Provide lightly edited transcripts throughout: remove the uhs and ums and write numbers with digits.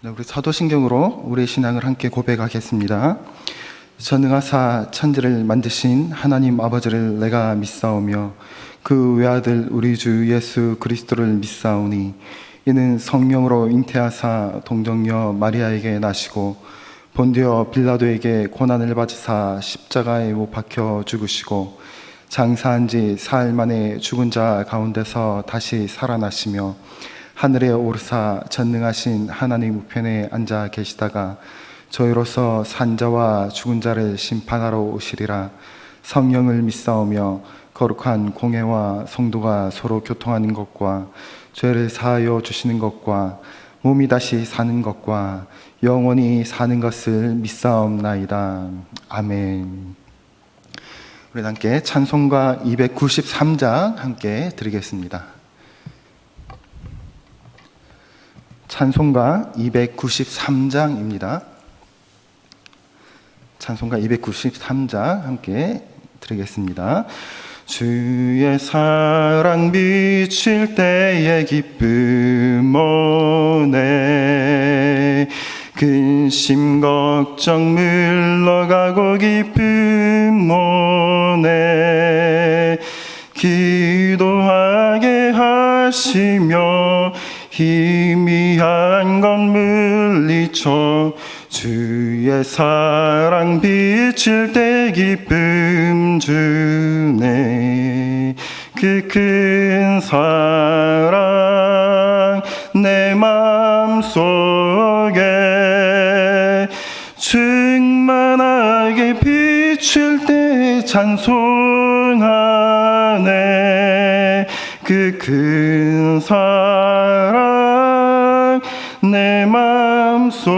네, 우리 사도신경으로 우리의 신앙을 함께 고백하겠습니다. 전능하사 천지를 만드신 하나님 아버지를 내가 믿사오며 그 외아들 우리 주 예수 그리스도를 믿사오니 이는 성령으로 잉태하사 동정녀 마리아에게 나시고 본디오 빌라도에게 고난을 받으사 십자가에 못 박혀 죽으시고 장사한 지 사흘 만에 죽은 자 가운데서 다시 살아나시며 하늘에 오르사 전능하신 하나님 우편에 앉아 계시다가 저희로서 산자와 죽은 자를 심판하러 오시리라. 성령을 믿사오며 거룩한 공회와 성도가 서로 교통하는 것과 죄를 사하여 주시는 것과 몸이 다시 사는 것과 영원히 사는 것을 믿사옵나이다. 아멘. 우리 함께 찬송가 293장 함께 드리겠습니다. 찬송가 293장입니다. 찬송가 293장 함께 드리겠습니다. 주의 사랑 비칠 때의 기쁨 오네 근심 걱정 물러가고 기쁨 오네 기도하게 하시며 희미한 건 물리쳐 주의 사랑 비칠 때 기쁨 주네 그 큰 사랑 내 맘속에 충만하게 비칠 때 찬송하네 그 큰 사랑 내 맘속에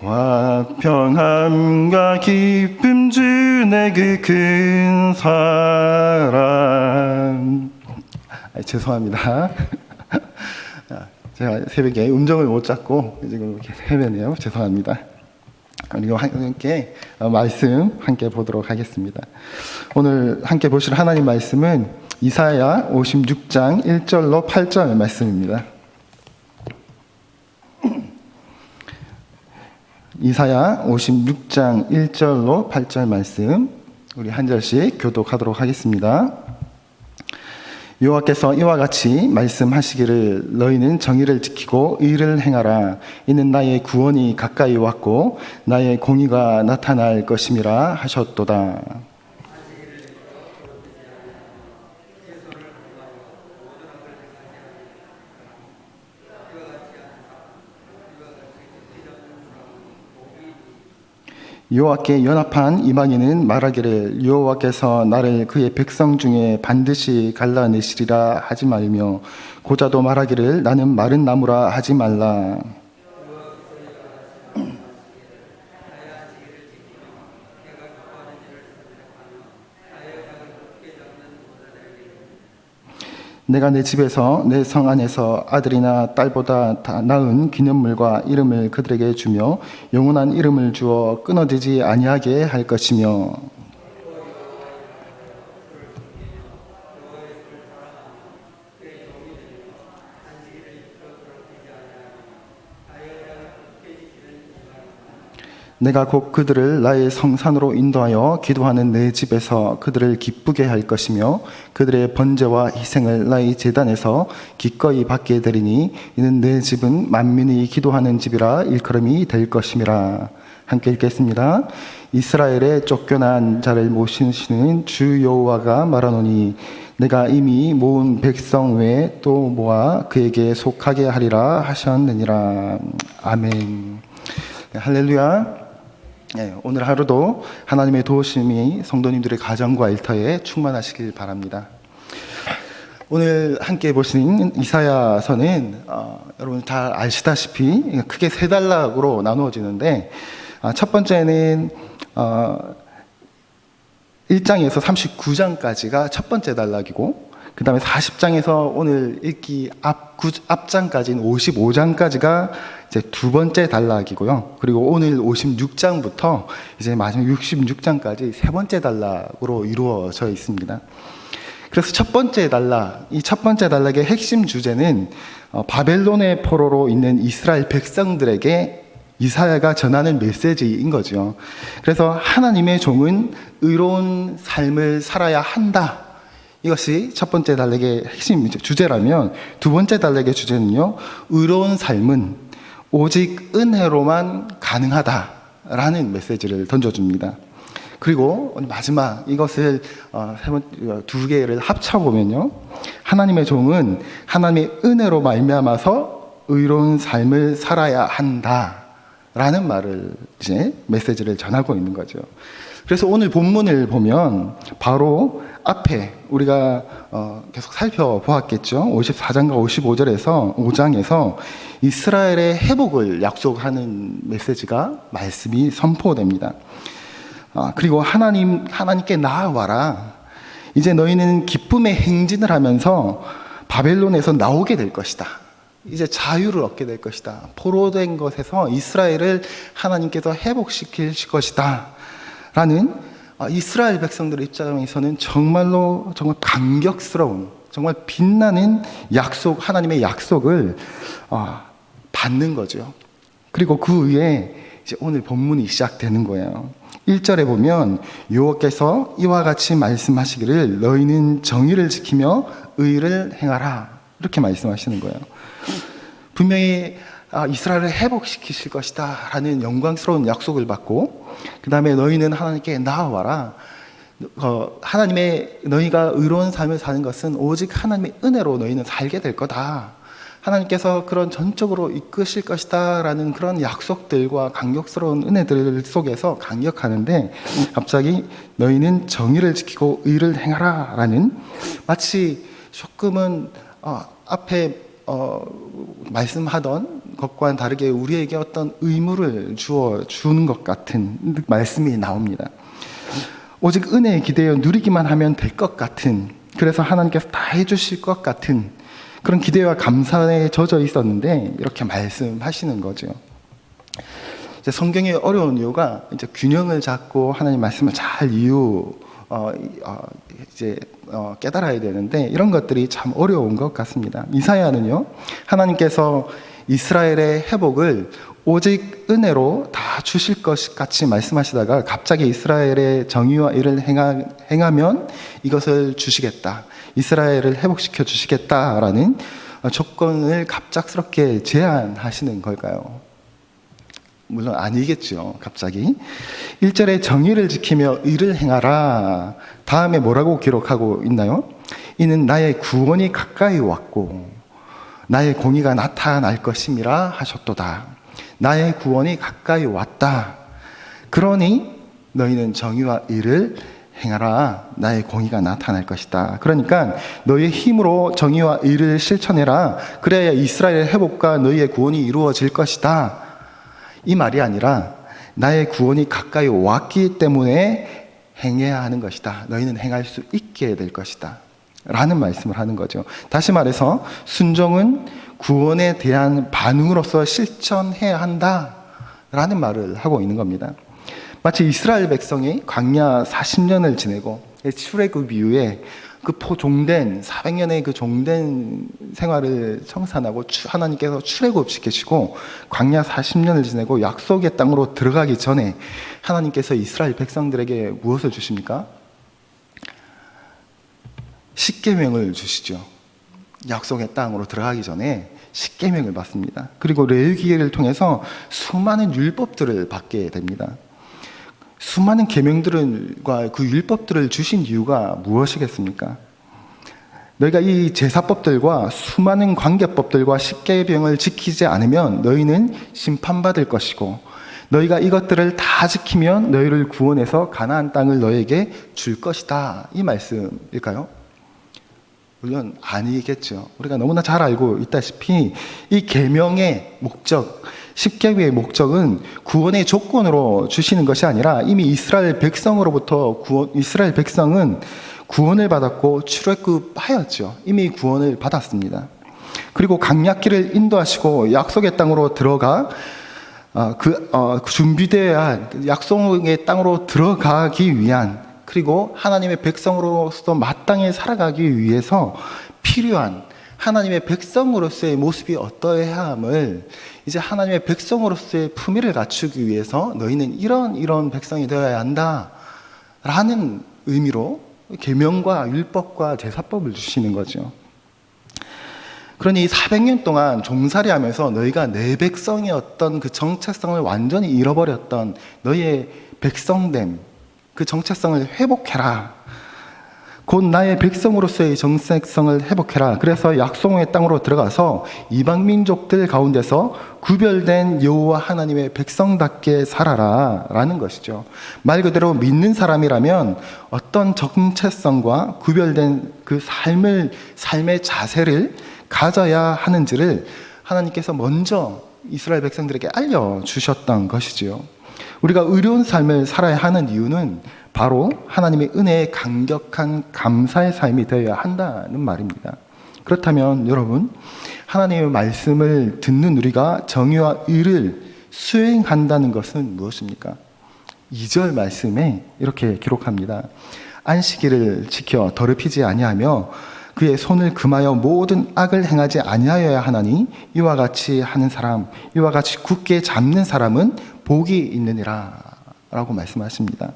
화평함과 기쁨 주네 그 큰 사랑. 죄송합니다. 제가 새벽에 음정을 못 잡고 지금 이렇게 헤매네요. 죄송합니다. 그리고 함께 말씀 함께 보도록 하겠습니다. 오늘 함께 보실 하나님 말씀은 이사야 56장 1절로 8절 말씀입니다. 이사야 56장 1절로 8절 말씀 우리 한 절씩 교독하도록 하겠습니다. 여호와께서 이와 같이 말씀하시기를 너희는 정의를 지키고 의를 행하라. 이는 나의 구원이 가까이 왔고 나의 공의가 나타날 것임이라 하셨도다. 여호와께 연합한 이방인은 말하기를 여호와께서 나를 그의 백성 중에 반드시 갈라내시리라 하지 말며 고자도 말하기를 나는 마른 나무라 하지 말라. 내가 내 집에서 내 성 안에서 아들이나 딸보다 다 나은 기념물과 이름을 그들에게 주며 영원한 이름을 주어 끊어지지 아니하게 할 것이며 내가 곧 그들을 나의 성산으로 인도하여 기도하는 내 집에서 그들을 기쁘게 할 것이며 그들의 번제와 희생을 나의 제단에서 기꺼이 받게 되리니 이는 내 집은 만민이 기도하는 집이라 일컬음이 될 것임이라. 함께 읽겠습니다. 이스라엘의 쫓겨난 자를 모시는 주 여호와가 말하노니 내가 이미 모은 백성 외에 또 모아 그에게 속하게 하리라 하셨느니라. 아멘. 할렐루야. 네, 오늘 하루도 하나님의 도우심이 성도님들의 가정과 일터에 충만하시길 바랍니다. 오늘 함께 보신 이사야서는 여러분 다 아시다시피 크게 세 단락으로 나누어지는데 첫 번째는 1장에서 39장까지가 첫 번째 단락이고 그 다음에 40장에서 오늘 읽기 앞장까지는 55장까지가 이제 두 번째 단락이고요. 그리고 오늘 56장부터 이제 마지막 66장까지 세 번째 단락으로 이루어져 있습니다. 그래서 첫 번째 단락, 이 첫 번째 단락의 핵심 주제는 바벨론의 포로로 있는 이스라엘 백성들에게 이사야가 전하는 메시지인 거죠. 그래서 하나님의 종은 의로운 삶을 살아야 한다. 이것이 첫 번째 단락의 핵심 주제라면, 두 번째 단락의 주제는요, 의로운 삶은 오직 은혜로만 가능하다라는 메시지를 던져줍니다. 그리고 마지막 이것을 두 개를 합쳐보면요, 하나님의 종은 하나님의 은혜로 말미암아서 의로운 삶을 살아야 한다라는 말을 이제 메시지를 전하고 있는 거죠. 그래서 오늘 본문을 보면 바로 앞에 우리가 계속 살펴보았겠죠. 54장과 5장에서 이스라엘의 회복을 약속하는 메시지가 말씀이 선포됩니다. 그리고 하나님께 나아와라. 이제 너희는 기쁨의 행진을 하면서 바벨론에서 나오게 될 것이다. 이제 자유를 얻게 될 것이다. 포로된 것에서 이스라엘을 하나님께서 회복시킬 것이다. 라는 이스라엘 백성들의 입장에서는 정말 감격스러운, 정말 빛나는 약속, 하나님의 약속을 받는 거죠. 그리고 그 위에 이제 오늘 본문이 시작되는 거예요. 1절에 보면 여호와께서 이와 같이 말씀하시기를 너희는 정의를 지키며 의를 행하라, 이렇게 말씀하시는 거예요. 분명히 이스라엘을 회복시키실 것이다 라는 영광스러운 약속을 받고, 그 다음에 너희는 하나님께 나아와라. 너희가 의로운 삶을 사는 것은 오직 하나님의 은혜로 너희는 살게 될 거다. 하나님께서 그런 전적으로 이끄실 것이다 라는 그런 약속들과 감격스러운 은혜들 속에서 강력하는데, 갑자기 너희는 정의를 지키고 의를 행하라 라는, 마치 조금은 앞에 말씀하던 것과는 다르게 우리에게 어떤 의무를 주는 것 같은 말씀이 나옵니다. 오직 은혜에 기대어 누리기만 하면 될 것 같은, 그래서 하나님께서 다 해주실 것 같은 그런 기대와 감사에 젖어 있었는데 이렇게 말씀하시는 거죠. 이제 성경이 어려운 이유가 이제 균형을 잡고 하나님 말씀을 잘 깨달아야 되는데, 이런 것들이 참 어려운 것 같습니다. 이사야는요, 하나님께서 이스라엘의 회복을 오직 은혜로 다 주실 것 같이 말씀하시다가 갑자기 이스라엘의 정의와 의를 행하면 이것을 주시겠다, 이스라엘을 회복시켜 주시겠다라는 조건을 갑작스럽게 제안하시는 걸까요? 물론 아니겠죠. 갑자기 1절에 정의를 지키며 의를 행하라, 다음에 뭐라고 기록하고 있나요? 이는 나의 구원이 가까이 왔고 나의 공의가 나타날 것임이라 하셨도다. 나의 구원이 가까이 왔다. 그러니 너희는 정의와 의를 행하라. 나의 공의가 나타날 것이다. 그러니까 너희의 힘으로 정의와 의를 실천해라. 그래야 이스라엘의 회복과 너희의 구원이 이루어질 것이다. 이 말이 아니라 나의 구원이 가까이 왔기 때문에 행해야 하는 것이다. 너희는 행할 수 있게 될 것이다 라는 말씀을 하는 거죠. 다시 말해서 순종은 구원에 대한 반응으로서 실천해야 한다 라는 말을 하고 있는 겁니다. 마치 이스라엘 백성이 광야 40년을 지내고 출애굽 이후에 그 종된 400년의 그 종된 생활을 청산하고 하나님께서 출애굽시키시고 광야 40년을 지내고 약속의 땅으로 들어가기 전에 하나님께서 이스라엘 백성들에게 무엇을 주십니까? 십계명을 주시죠. 약속의 땅으로 들어가기 전에 십계명을 받습니다. 그리고 레위기를 통해서 수많은 율법들을 받게 됩니다. 수많은 계명들과 그 율법들을 주신 이유가 무엇이겠습니까? 너희가 이 제사법들과 수많은 관계법들과 십계명을 지키지 않으면 너희는 심판받을 것이고, 너희가 이것들을 다 지키면 너희를 구원해서 가나안 땅을 너희에게 줄 것이다. 이 말씀일까요? 물론 아니겠죠. 우리가 너무나 잘 알고 있다시피 이 계명의 목적, 십계명의 목적은 구원의 조건으로 주시는 것이 아니라 이미 이스라엘 백성으로부터 이스라엘 백성은 구원을 받았고 출애굽하였죠. 이미 구원을 받았습니다. 그리고 강약길을 인도하시고 약속의 땅으로 들어가 준비되어야 할 약속의 땅으로 들어가기 위한 그리고 하나님의 백성으로서 마땅히 살아가기 위해서 필요한 하나님의 백성으로서의 모습이 어떠해야 함을 이제 하나님의 백성으로서의 품위를 갖추기 위해서 너희는 이런 백성이 되어야 한다 라는 의미로 계명과 율법과 제사법을 주시는 거죠. 그러니 400년 동안 종살이 하면서 너희가 내 백성이었던 그 정체성을 완전히 잃어버렸던 너희의 백성됨, 그 정체성을 회복해라. 곧 나의 백성으로서의 정체성을 회복해라. 그래서 약속의 땅으로 들어가서 이방 민족들 가운데서 구별된 여호와 하나님의 백성답게 살아라 라는 것이죠. 말 그대로 믿는 사람이라면 어떤 정체성과 구별된 그 삶의 자세를 가져야 하는지를 하나님께서 먼저 이스라엘 백성들에게 알려주셨던 것이지요. 우리가 의로운 삶을 살아야 하는 이유는 바로 하나님의 은혜에 감격한 감사의 삶이 되어야 한다는 말입니다. 그렇다면 여러분, 하나님의 말씀을 듣는 우리가 정의와 의를 수행한다는 것은 무엇입니까? 2절 말씀에 이렇게 기록합니다. 안식일을 지켜 더럽히지 아니하며 그의 손을 금하여 모든 악을 행하지 아니하여야 하나니 이와 같이 하는 사람, 이와 같이 굳게 잡는 사람은 복이 있느니라 라고 말씀하십니다.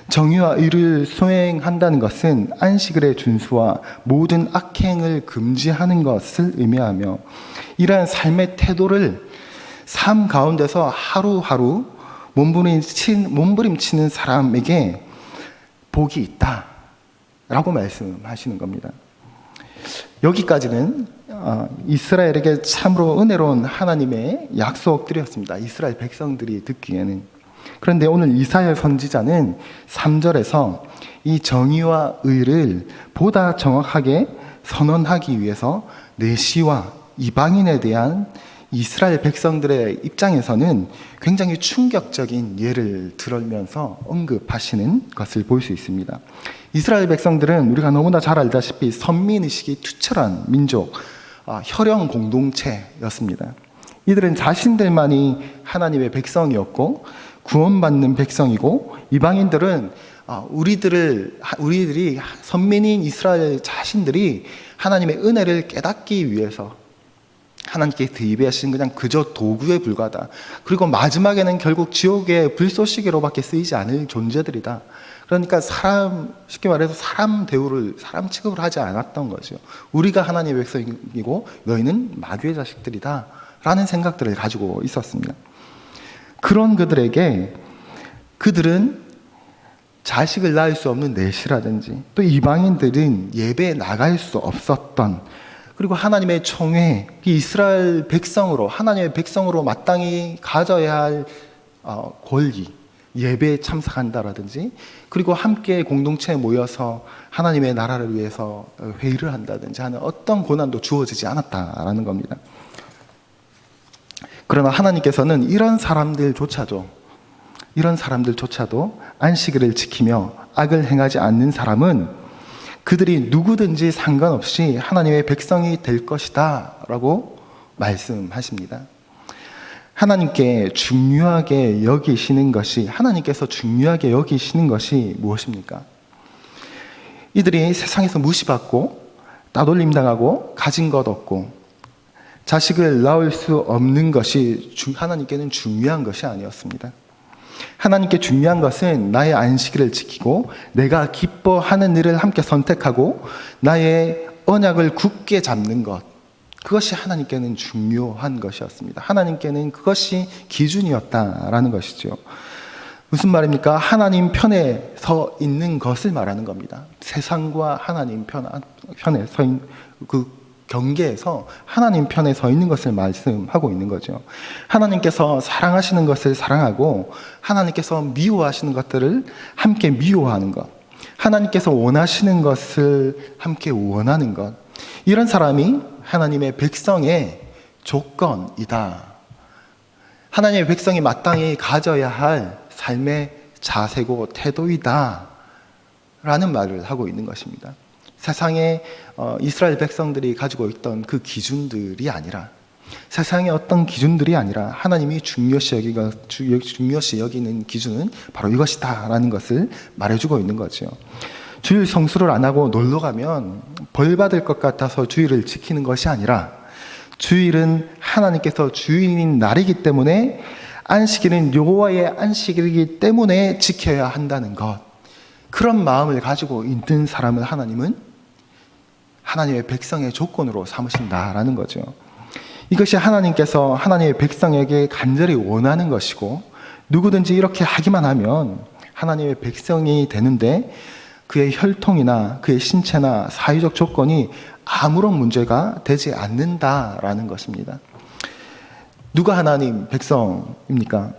정의와 의를 수행한다는 것은 안식일의 준수와 모든 악행을 금지하는 것을 의미하며 이러한 삶의 태도를 삶 가운데서 하루하루 몸부림치는 사람에게 복이 있다 라고 말씀하시는 겁니다. 여기까지는 이스라엘에게 참으로 은혜로운 하나님의 약속들이었습니다. 이스라엘 백성들이 듣기에는. 그런데 오늘 이사야 선지자는 3절에서 이 정의와 의를 보다 정확하게 선언하기 위해서 내시와 이방인에 대한 이스라엘 백성들의 입장에서는 굉장히 충격적인 예를 들으면서 언급하시는 것을 볼 수 있습니다. 이스라엘 백성들은 우리가 너무나 잘 알다시피 선민의식이 투철한 민족, 혈연 공동체였습니다. 이들은 자신들만이 하나님의 백성이었고 구원받는 백성이고 이방인들은 우리들이 선민인 이스라엘 자신들이 하나님의 은혜를 깨닫기 위해서 하나님께 대입하신 그냥 그저 도구에 불과하다. 그리고 마지막에는 결국 지옥의 불쏘시개로밖에 쓰이지 않을 존재들이다. 그러니까 쉽게 말해서 사람 취급을 하지 않았던 거죠. 우리가 하나님의 백성이고 너희는 마귀의 자식들이다 라는 생각들을 가지고 있었습니다. 그런 그들은 자식을 낳을 수 없는 내시라든지 또 이방인들은 예배에 나갈 수 없었던, 그리고 하나님의 총회, 이스라엘 백성으로 하나님의 백성으로 마땅히 가져야 할 권리, 예배에 참석한다라든지, 그리고 함께 공동체에 모여서 하나님의 나라를 위해서 회의를 한다든지 하는 어떤 고난도 주어지지 않았다라는 겁니다. 그러나 하나님께서는 이런 사람들조차도 안식일을 지키며 악을 행하지 않는 사람은 그들이 누구든지 상관없이 하나님의 백성이 될 것이다 라고 말씀하십니다. 하나님께서 중요하게 여기시는 것이 무엇입니까? 이들이 세상에서 무시받고 따돌림 당하고 가진 것 없고 자식을 낳을 수 없는 것이 하나님께는 중요한 것이 아니었습니다. 하나님께 중요한 것은 나의 안식일을 지키고 내가 기뻐하는 일을 함께 선택하고 나의 언약을 굳게 잡는 것, 그것이 하나님께는 중요한 것이었습니다. 하나님께는 그것이 기준이었다라는 것이죠. 무슨 말입니까? 하나님 편에 서 있는 것을 말하는 겁니다. 세상과 하나님 편에 서 있는 그 경계에서 하나님 편에 서 있는 것을 말씀하고 있는 거죠. 하나님께서 사랑하시는 것을 사랑하고 하나님께서 미워하시는 것들을 함께 미워하는 것, 하나님께서 원하시는 것을 함께 원하는 것, 이런 사람이 하나님의 백성의 조건이다. 하나님의 백성이 마땅히 가져야 할 삶의 자세고 태도이다 라는 말을 하고 있는 것입니다. 세상에 이스라엘 백성들이 가지고 있던 그 기준들이 아니라 세상의 어떤 기준들이 아니라 하나님이 중요시 여기는 기준은 바로 이것이다 라는 것을 말해주고 있는 거죠. 주일 성수를 안 하고 놀러 가면 벌 받을 것 같아서 주일을 지키는 것이 아니라, 주일은 하나님께서 주인인 날이기 때문에, 안식일은 여호와의 안식일이기 때문에 지켜야 한다는 것, 그런 마음을 가지고 있는 사람을 하나님은 하나님의 백성의 조건으로 삼으신다라는 거죠. 이것이 하나님께서 하나님의 백성에게 간절히 원하는 것이고, 누구든지 이렇게 하기만 하면 하나님의 백성이 되는데 그의 혈통이나 그의 신체나 사회적 조건이 아무런 문제가 되지 않는다라는 것입니다. 누가 하나님 백성입니까?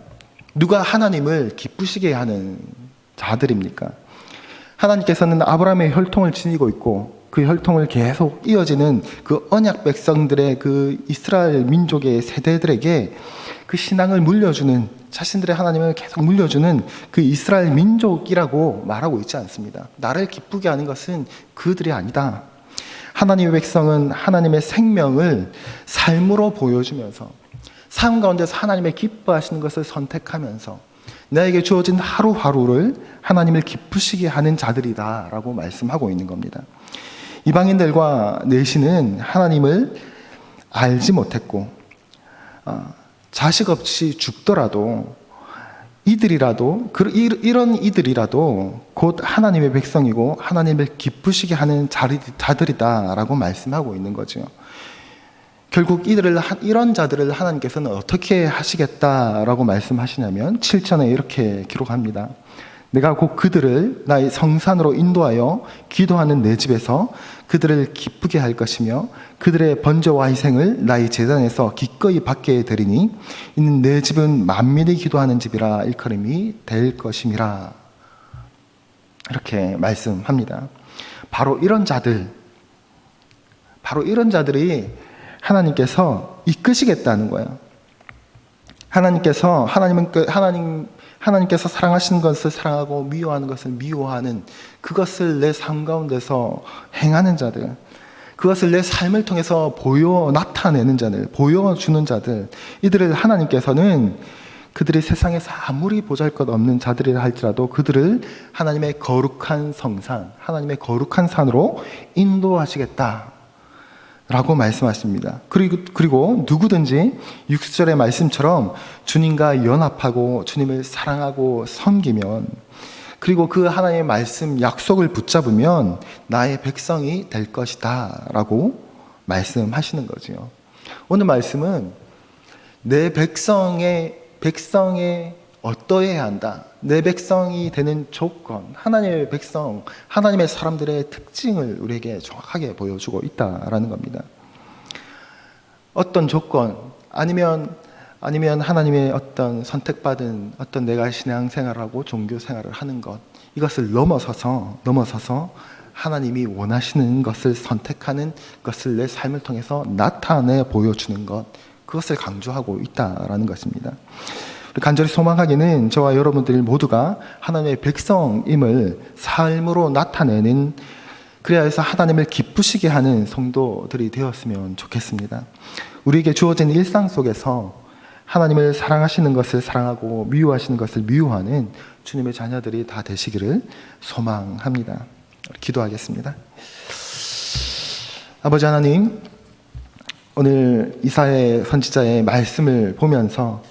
누가 하나님을 기쁘시게 하는 자들입니까? 하나님께서는 아브라함의 혈통을 지니고 있고, 그 혈통을 계속 이어지는 그 언약 백성들의 그 이스라엘 민족의 세대들에게 그 신앙을 물려주는, 자신들의 하나님을 계속 물려주는 그 이스라엘 민족이라고 말하고 있지 않습니다. 나를 기쁘게 하는 것은 그들이 아니다. 하나님의 백성은 하나님의 생명을 삶으로 보여주면서, 삶 가운데서 하나님의 기뻐하시는 것을 선택하면서 나에게 주어진 하루하루를 하나님을 기쁘시게 하는 자들이다 라고 말씀하고 있는 겁니다. 이방인들과 내시는 하나님을 알지 못했고, 자식 없이 죽더라도 이런 이들이라도 곧 하나님의 백성이고 하나님을 기쁘시게 하는 자들이다 라고 말씀하고 있는 거죠. 결국 이런 자들을 하나님께서는 어떻게 하시겠다라고 말씀하시냐면 7절에 이렇게 기록합니다. 내가 곧 그들을 나의 성산으로 인도하여 기도하는 내 집에서 그들을 기쁘게 할 것이며, 그들의 번제와 희생을 나의 제단에서 기꺼이 받게 되리니 이는 내 집은 만민이 기도하는 집이라 일컬음이 될 것임이라. 이렇게 말씀합니다. 바로 이런 자들이 하나님께서 이끄시겠다는 거예요. 하나님께서 사랑하시는 것을 사랑하고 미워하는 것을 미워하는, 그것을 내 삶 가운데서 행하는 자들, 그것을 내 삶을 통해서 나타내는 자들, 보여주는 자들, 이들을 하나님께서는 그들이 세상에서 아무리 보잘것없는 자들이라 할지라도 그들을 하나님의 거룩한 성산, 하나님의 거룩한 산으로 인도하시겠다 라고 말씀하십니다. 그리고 누구든지 6절의 말씀처럼 주님과 연합하고 주님을 사랑하고 섬기면, 그리고 그 하나님의 말씀 약속을 붙잡으면 나의 백성이 될 것이다 라고 말씀하시는 거죠. 오늘 말씀은 내 백성의 어떠해야 한다, 내 백성이 되는 조건, 하나님의 백성, 하나님의 사람들의 특징을 우리에게 정확하게 보여주고 있다라는 겁니다. 어떤 조건, 아니면 하나님의 어떤 선택받은 어떤 내가 신앙생활하고 종교생활을 하는 것, 이것을 넘어서서 하나님이 원하시는 것을 선택하는 것을 내 삶을 통해서 나타내 보여주는 것, 그것을 강조하고 있다라는 것입니다. 간절히 소망하기는 저와 여러분들 모두가 하나님의 백성임을 삶으로 나타내는, 그래야 해서 하나님을 기쁘시게 하는 성도들이 되었으면 좋겠습니다. 우리에게 주어진 일상 속에서 하나님을 사랑하시는 것을 사랑하고 미워하시는 것을 미워하는 주님의 자녀들이 다 되시기를 소망합니다. 기도하겠습니다. 아버지 하나님, 오늘 이사야 선지자의 말씀을 보면서